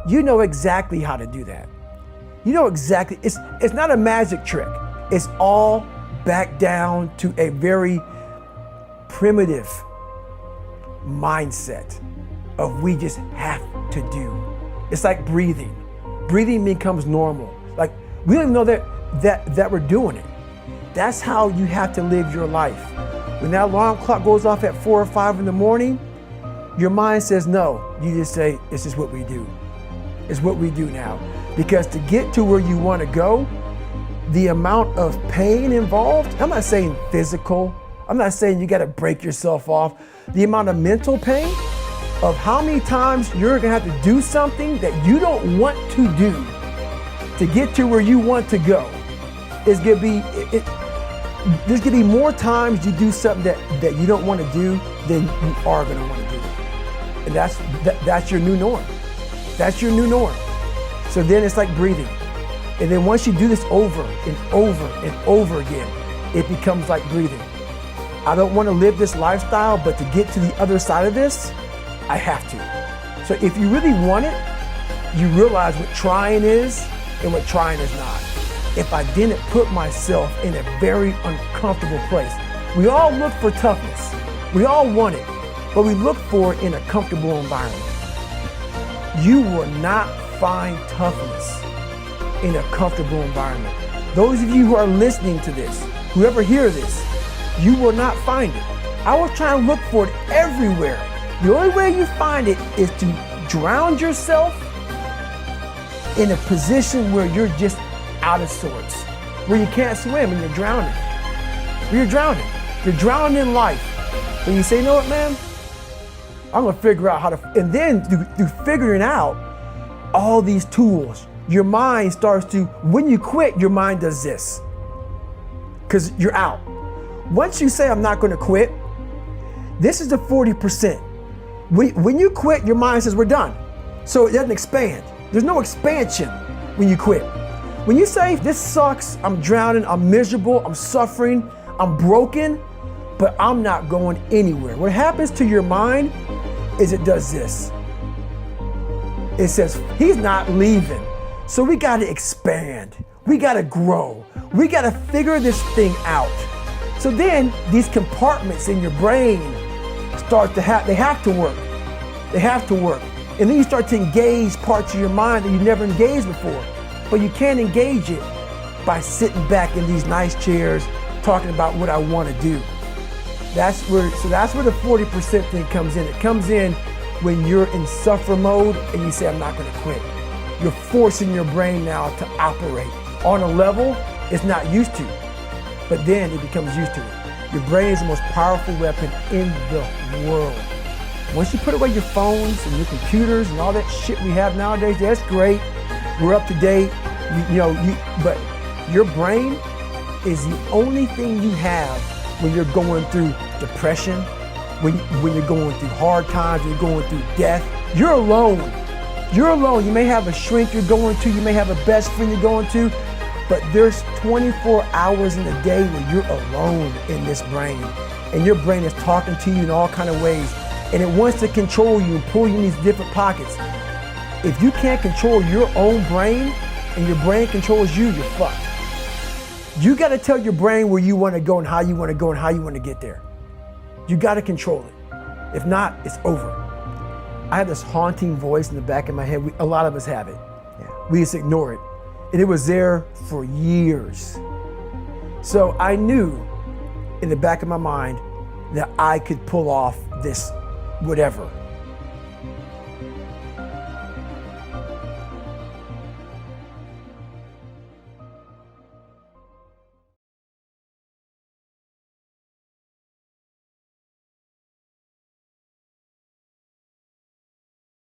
you know exactly how to do that. You know exactly, it's not a magic trick. It's all back down to a very primitive mindset of we just have to do. It's like breathing. Breathing becomes normal. Like we don't even know that we're doing it. That's how you have to live your life. When that alarm clock goes off at 4 or 5 in the morning, your mind says no. You just say, it's just what we do. It's what we do now. Because to get to where you want to go, the amount of pain involved, I'm not saying physical, I'm not saying you got to break yourself off. The amount of mental pain of how many times you're going to have to do something that you don't want to do to get to where you want to go is going to be, there's going to be more times you do something that you don't want to do than you are going to want to do. And that's your new norm. That's your new norm. So then it's like breathing. And then once you do this over and over and over again, it becomes like breathing. I don't want to live this lifestyle, but to get to the other side of this, I have to. So if you really want it, you realize what trying is and what trying is not. If I didn't put myself in a very uncomfortable place, we all look for toughness. We all want it, but we look for it in a comfortable environment. You will not find toughness in a comfortable environment. Those of you who are listening to this, whoever hear this, you will not find it. I was trying to look for it everywhere. The only way you find it is to drown yourself in a position where you're just out of sorts, where you can't swim and you're drowning. You're drowning. You're drowning in life. And you say, you know what, man? I'm gonna figure out how to, and then through figuring out all these tools, your mind starts to, when you quit, your mind does this, because you're out. Once you say, I'm not gonna quit, this is the 40%. When you quit, your mind says, we're done. So it doesn't expand. There's no expansion when you quit. When you say, this sucks, I'm drowning, I'm miserable, I'm suffering, I'm broken, but I'm not going anywhere. What happens to your mind is it does this. It says, he's not leaving. So we gotta expand. We gotta grow. We gotta figure this thing out. So then these compartments in your brain start to they have to work. They have to work. And then you start to engage parts of your mind that you never engaged before. But you can't engage it by sitting back in these nice chairs talking about what I want to do. That's where the 40% thing comes in. It comes in when you're in suffer mode and you say, I'm not going to quit. You're forcing your brain now to operate on a level it's not used to, but then it becomes used to it. Your brain is the most powerful weapon in the world. Once you put away your phones and your computers and all that shit we have nowadays, that's great. We're up to date, but your brain is the only thing you have when you're going through depression, when you're going through hard times, when you're going through death. You're alone. You're alone. You may have a shrink you're going to, you may have a best friend you're going to, but there's 24 hours in a day where you're alone in this brain. And your brain is talking to you in all kinds of ways. And it wants to control you and pull you in these different pockets. If you can't control your own brain and your brain controls you, you're fucked. You got to tell your brain where you want to go and how you want to go and how you want to get there. You got to control it. If not, it's over. I have this haunting voice in the back of my head. A lot of us have it. Yeah. We just ignore it. And it was there for years. So I knew in the back of my mind that I could pull off this whatever.